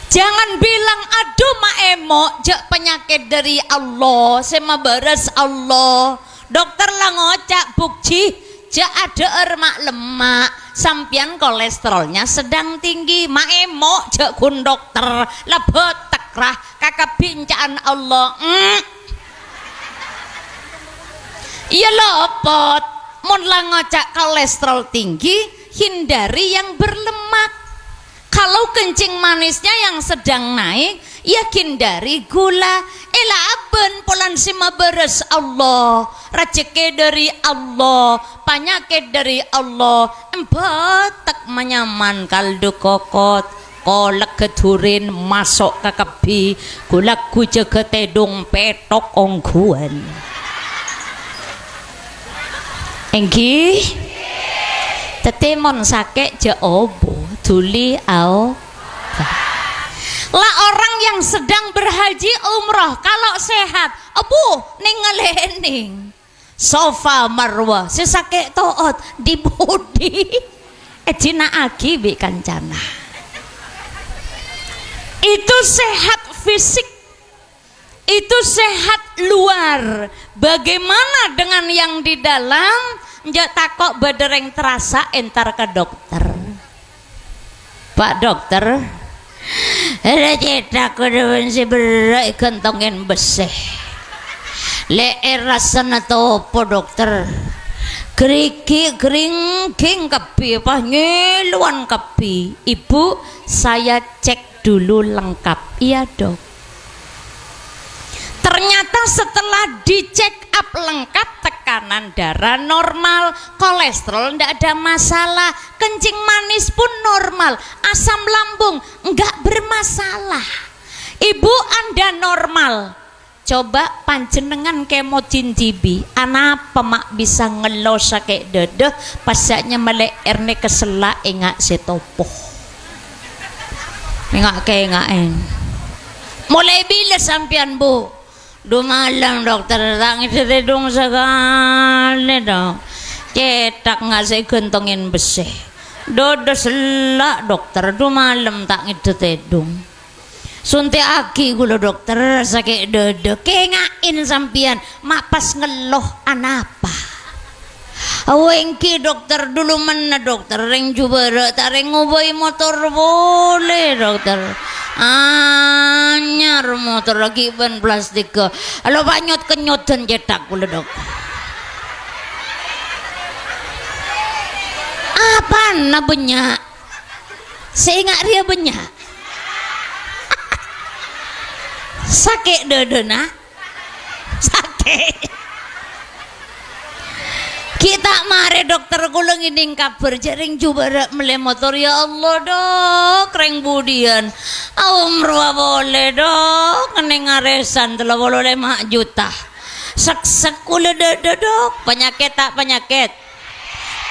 Jangan bilang aduh mak emok jak penyakit dari Allah, sema beres Allah. Dokter lah ngocak bukti jak ada mak lemak, sampian kolesterolnya sedang tinggi. Mak emok jak kun dokter lah betekrah kakak bincaan Allah. Iya lopot, mun lah ngocak kolesterol tinggi, hindari yang berlemak. Kalau kencing manisnya yang sedang naik, ya hindari gula. Aben polan sima beres Allah, rezeki dari Allah, penyakit dari Allah. Embatak menyaman kaldu kokot, kolak keturin masuk ke kebi, gulak kuja ketedung petok ongguan. Enggi, tetemon sakit je obo. Tuli au lah orang yang sedang berhaji umroh kalau sehat ningalening sofa marwah sesake toot di budi ejina agi bi kancana itu sehat fisik, itu sehat luar. Bagaimana dengan yang di dalam? Njak takok badereng terasa entar ke dokter. Pak dokter, ada cetak udah si berai kantongin beseh. Leer rasana topo dokter. Keriki keringking kapi apa ngeluan kapi. Ibu saya cek dulu lengkap. Iya dok. Ternyata setelah dicek up lengkap, tekanan darah normal, kolesterol ndak ada masalah, kencing manis pun normal, asam lambung enggak bermasalah. Ibu Anda normal. Coba panjenengan kemo jinjibi, anapa mak bisa ngelos kayak dedeh, pasaknya melek erne kesela engak setopoh. Engak kayak engaken. Mulai bila sampian bu? Duh malam dokter tangi sedung sekali dong. Cetak nggak saya gentongin besi. Dodo selak dokter. Duh malam tak ngedetedung. Suntik aki gula dokter sakit dodo. Kengain sampian mak pas ngeloh anapa. Awengki dokter dulu mana dokter ring jubara tak ring ngobai motor boleh dokter. Anyar motor lagi ban plastik ke alo banyot kenyot dan cetak kula dok. Apa na banyak saya ingat dia banyak sakit dodona sakit kita mare dokter kula nginding kabar jaring jubara mele motor ya Allah dok reng budian umroh boleh dok neng ngaresan 35 juta sek kula dok penyakit tak penyakit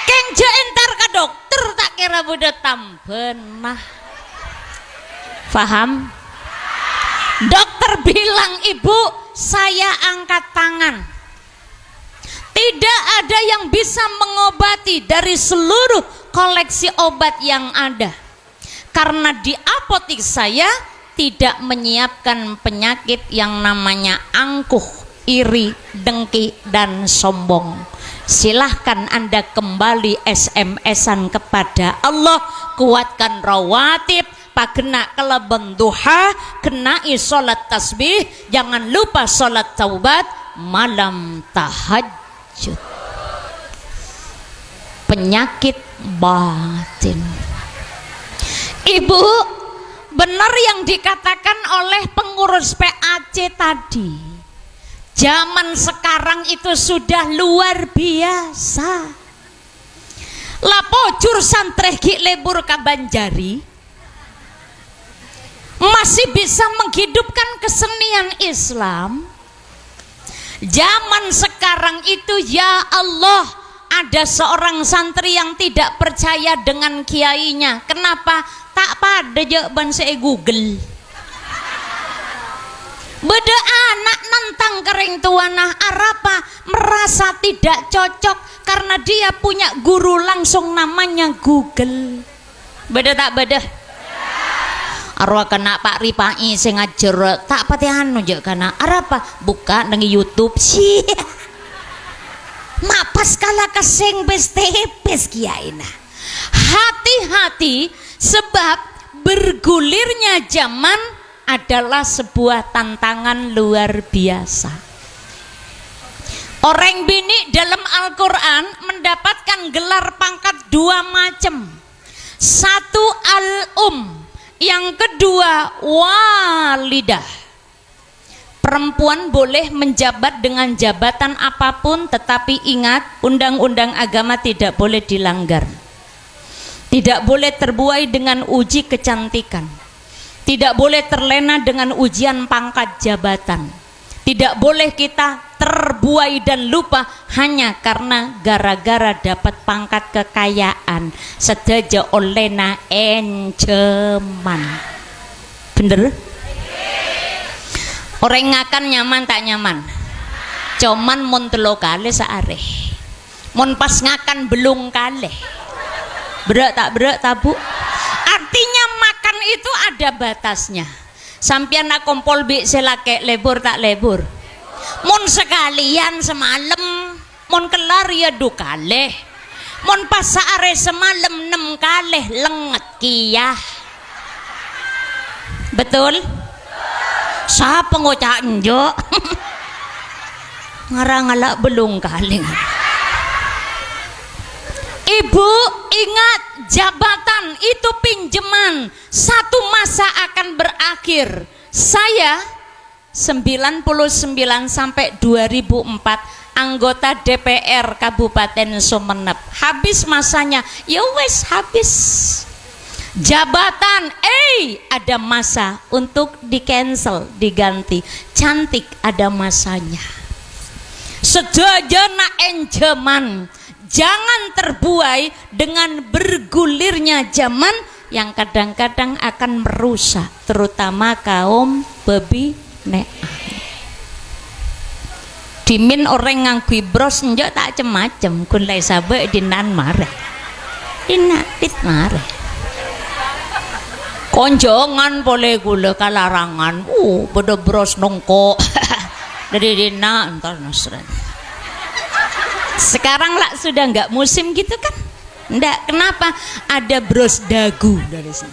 keng je entar ka dokter tak kira budak tamben mah paham dokter bilang ibu saya angkat tangan. Tidak ada yang bisa mengobati dari seluruh koleksi obat yang ada. Karena di apotik saya tidak menyiapkan penyakit yang namanya angkuh, iri, dengki, dan sombong. Silahkan Anda kembali SMS-an kepada Allah, kuatkan rawatib, pagena keleben duha, kenai sholat tasbih, jangan lupa sholat taubat, malam tahajud. Penyakit batin. Ibu, benar yang dikatakan oleh pengurus PAC tadi. Zaman sekarang itu sudah luar biasa. Lapo jurusan tregi lebur ka Banjari masih bisa menghidupkan kesenian Islam. Zaman sekarang itu ya Allah, ada seorang santri yang tidak percaya dengan kiainya. Kenapa? Tak pada jawaban saya Google. Beda anak nentang kering tuanah Arapa merasa tidak cocok karena dia punya guru langsung namanya Google. Beda tak beda? arwah kena Pak Ripai sing ngajar tak pati anu je kana apa buka nang YouTube sih mak pas kala kesing pes kiaina. Hati-hati sebab bergulirnya zaman adalah sebuah tantangan luar biasa. Orang bini dalam Al-Quran mendapatkan gelar pangkat dua macam. Satu yang kedua walidah. Perempuan boleh menjabat dengan jabatan apapun, tetapi ingat undang-undang agama tidak boleh dilanggar. Tidak boleh terbuai dengan uji kecantikan. Tidak boleh terlena dengan ujian pangkat jabatan. Tidak boleh kita terbuai dan lupa hanya karena gara-gara dapat pangkat kekayaan. Sedaja olehna enceman. Bener? Orang ngakan nyaman tak nyaman? Cuman mun telo kali seareh. Mun pas ngakan belum kali. Berak tak bu? Artinya makan itu ada batasnya. Sampian nak kompol bi selake lebur tak lebur. Mun sekalian semalam, mun kelar ya du kaleh. Mun pas saare semalam 6 kaleh lenget kiyah. Betul? Siapa ngocak njo? Ngarang-ngalak belum kali. Ibu ingat, jabatan itu pinjaman, satu masa akan berakhir. Saya 99 sampai 2004 anggota DPR Kabupaten Sumeneb. Habis masanya, ya wes habis. Jabatan, ada masa untuk di cancel, diganti. Cantik ada masanya. Sedajana enjeman. Jangan terbuai dengan bergulirnya zaman yang kadang-kadang akan merusak, terutama kaum babi ne'ah. Dimin orang ngangkui bros njok tak cem-macem kulai sabek dinan mareh. Inatit mareh. Konjongan boleh gula kalarangan. Beda bros nongko. Dari dina entar nasran. Sekarang lah sudah nggak musim gitu kan? Nggak, kenapa? Ada bros dagu dari sini.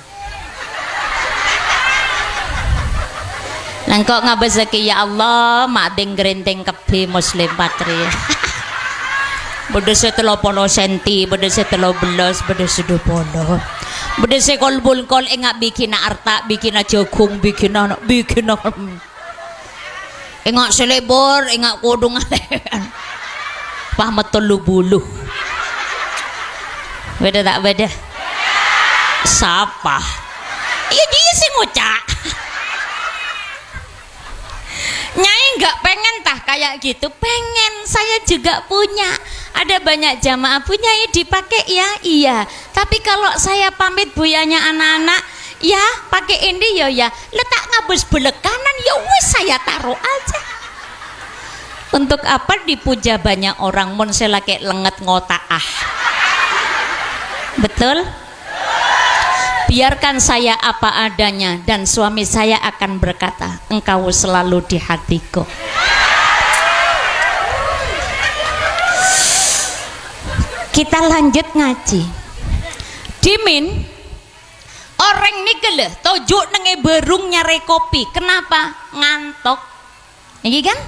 Langkok ngabazaki ya Allah, mak deng gerenteng kepi muslim patri. Beda setelo polo senti, beda setelo belas, beda sedo polo. Beda sekol bulkol engak bikin arta, bikin jagung, bikin engak selebor, engak kodong alean. Pahmat telu buluh. Beda tak beda? Siapa? Iya dia sih ngocak. Nyai nggak pengen tah kayak gitu? Pengen, saya juga punya. Ada banyak jamaah punya dipakai ya, iya. Tapi kalau saya pamit buyanya anak-anak, ya pakai ini ya. Letak ngabus belek kanan ya wes saya taruh aja. Untuk apa dipuja banyak orang mun selake lenget ngotaah. Betul? Biarkan saya apa adanya dan suami saya akan berkata, engkau selalu di hatiku. Kita lanjut ngaji. Dimin orang ini geleh tojuk nenge berung nyare kopi. Kenapa? Ngantok. Ini kan?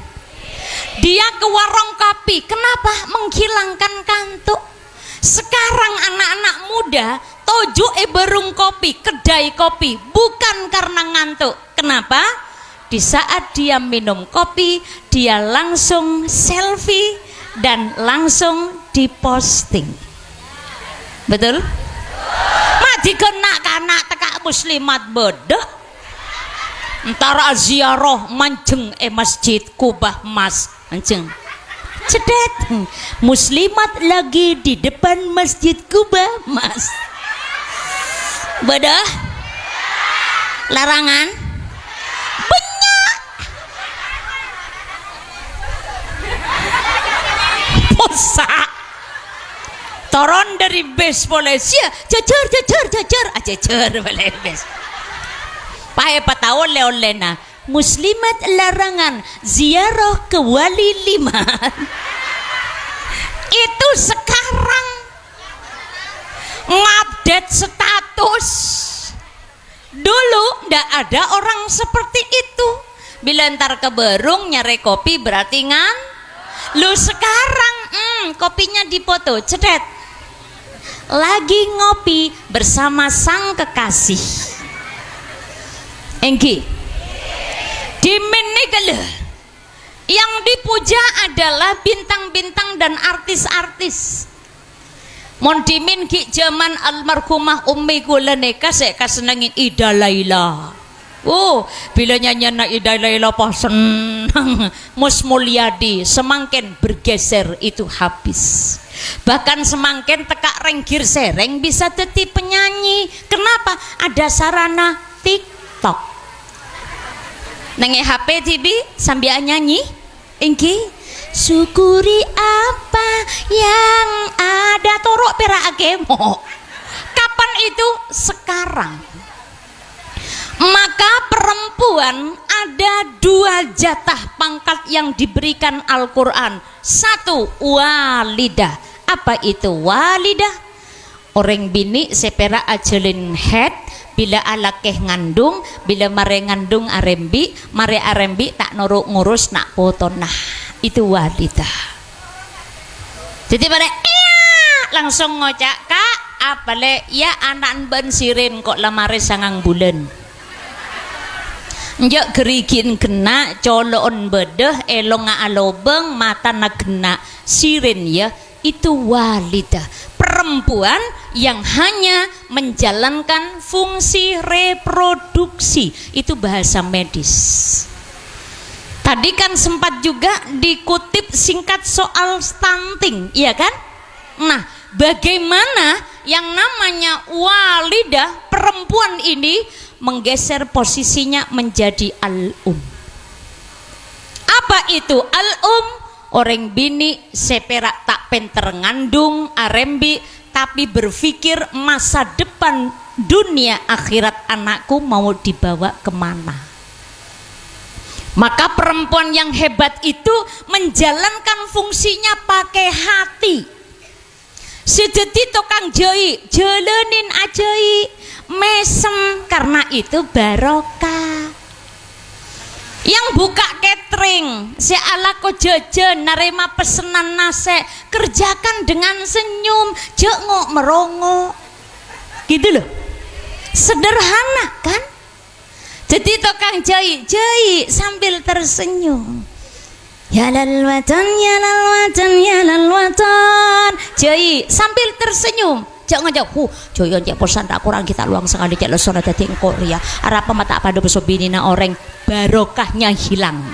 Dia ke warung kopi. Kenapa? Menghilangkan kantuk. Sekarang anak-anak muda tojuk berung kopi, kedai kopi, bukan karena ngantuk. Kenapa? Di saat dia minum kopi, dia langsung selfie dan langsung diposting. Betul? Mati kena kanak tekak muslimat bodoh. Antara ziarah manceng masjid Kubah Mas manceng. Cedet. Muslimat lagi di depan masjid Kubah Mas. Bodoh. Larangan. Banyak. Posak. Turun dari base polisi, jajar, jajar, jajar, jajar boleh base. pahe patao oleh-olehna muslimat larangan ziarah ke wali 5. Itu sekarang ngupdate status. Dulu ndak ada orang seperti itu. Bila ntar ke Berung nyari kopi berarti lu sekarang kopinya dipoto cedet lagi ngopi bersama sang kekasih. Engki dimenikele yang dipuja adalah bintang-bintang dan artis-artis. Mon dimin ki zaman almarhumah Ummi kula neka sek kasenengin Ida Laila. Oh, bila nyanyian Ida Laila pas senang Mus Mulyadi semakin bergeser itu habis. Bahkan semakin tekak renggir sereng bisa jadi penyanyi. Kenapa? Ada sarana TikTok. Nenge HP TV sambil nyanyi. Engki syukuri apa yang ada torok pera agemo. Kapan itu? Sekarang. Maka perempuan ada 2 jatah pangkat yang diberikan Al-Quran. 1 walidah. Apa itu walidah? Orang bini sepera ajelin head bila alakeh ngandung, bila mare ngandung arembi, mare arembi tak noruk ngurus nak potonah. Itu walidah. Jadi pada langsung ngocak kak apale ya anak ben sirin kok lamare 9 bulan. Njak gerigin kena colon bedeh elong alobeng mata na kena sirin ya. Itu walidah, perempuan yang hanya menjalankan fungsi reproduksi. Itu bahasa medis. Tadi kan sempat juga dikutip singkat soal stunting, iya kan? Nah, bagaimana yang namanya walidah perempuan ini menggeser posisinya menjadi al-um. Apa itu al-um? Orang bini seperak tak penter ngandung arembi tapi berpikir masa depan dunia akhirat anakku mau dibawa kemana. Maka perempuan yang hebat itu menjalankan fungsinya pakai hati. Sejati tokang joi jalanin ajai mesem karena itu barokah. Yang buka catering si ala ko jajan narema pesenan nase kerjakan dengan senyum jengok merongok gitu loh, sederhana kan. Jadi tukang jai sambil tersenyum ya lal watan ya lal watan ya lal watan jai sambil tersenyum. Jangan jauh, joyon cek posan tak kurang kita luang sekali cek lesona dadi Korea. Arab mata pada besobini na orang barokahnya hilang.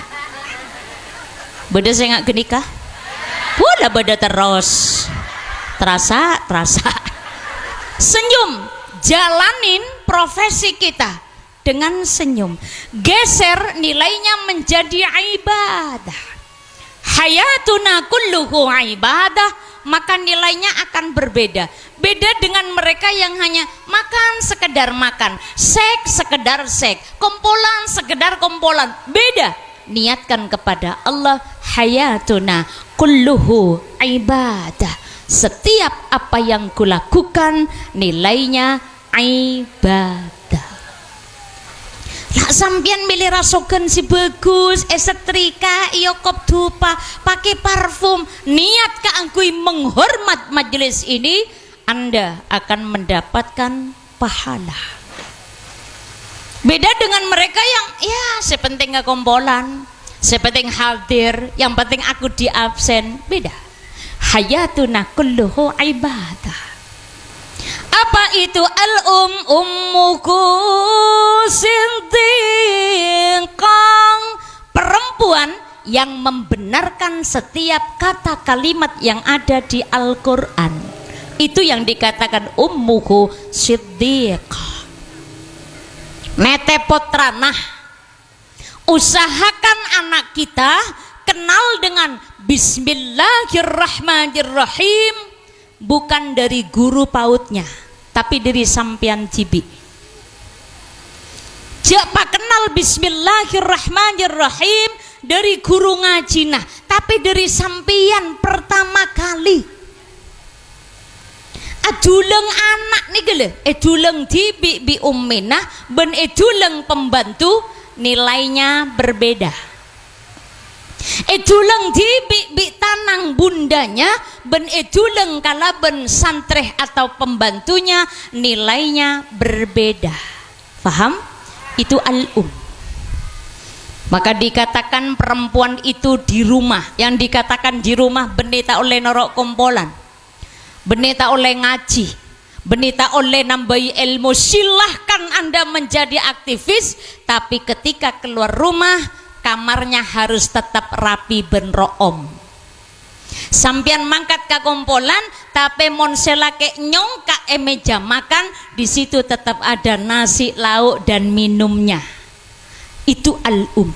Beda saya nggak genikah? Pula beda terus, terasa. Senyum, jalanin profesi kita dengan senyum. Geser nilainya menjadi ibadah. Hayatuna kulluhu ibadah. Maka nilainya akan berbeda. Beda dengan mereka yang hanya makan sekedar makan, seks sekedar seks, kompolan sekedar kompolan. Beda. Niatkan kepada Allah, hayatuna kulluhu ibadah. Setiap apa yang kulakukan nilainya ibadah. Lah sampean milih rasokan si bagus, setrika, iyo kop dupa, pakai parfum, niat keangkui menghormat majelis ini, Anda akan mendapatkan pahala. Beda dengan mereka yang ya sepenting nggak kompolan, sepenting hadir, yang penting aku di absen. Beda. Hayatuna kulluhu ibadah. Apa itu ummuku sintingkang, perempuan yang membenarkan setiap kata kalimat yang ada di Al-Quran. Itu yang dikatakan ummuhu siddiqah. Nete potranah, usahakan anak kita kenal dengan Bismillahirrahmanirrahim, bukan dari guru pautnya tapi dari sampian cibi. Jak pak kenal bismillahirrahmanirrahim dari guru ngaji nah, tapi dari sampeyan pertama kali. Aduleng anak nih gele, eduleng di bi ummina, ben eduleng pembantu nilainya berbeda. Eduleng di bi tanang bundanya, ben eduleng kala ben santreh atau pembantunya nilainya berbeda. Faham? Itu al-um. Maka dikatakan perempuan itu di rumah, yang dikatakan di rumah beneta oleh norok kompolan, beneta oleh ngaji, beneta oleh nambahi ilmu. Silahkan Anda menjadi aktivis, tapi ketika keluar rumah kamarnya harus tetap rapi ben room. Sampian mangkat ke kompolan tapi monselake nyongkak meja makan, di situ tetap ada nasi, lauk dan minumnya. Itu al-um.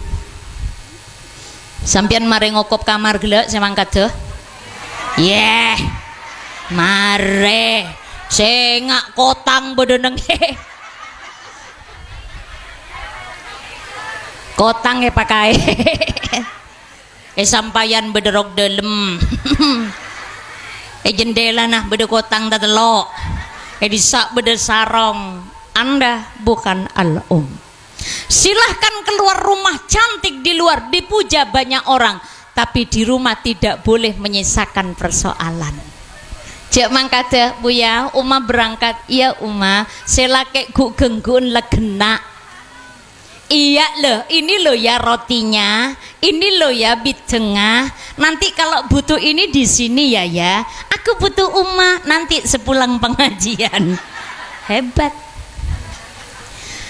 Sampian mari ngokop kamar gelek saya mangkat tuh. Yeah. Mare sengak kotang bedeneng kotang ya pakai sampayan bederok delem jendela nah bede kotang tatelok disak bede sarong. Anda bukan al-um. Silahkan keluar rumah cantik di luar, dipuja banyak orang, tapi di rumah tidak boleh menyisakan persoalan. Jak mangkada Buya, Uma berangkat. Iya Uma, selake gu genggun legena. Iya loh, ini loh ya rotinya, ini loh ya bidengah. Nanti kalau butuh ini di sini ya. Aku butuh Uma nanti sepulang pengajian. Hebat.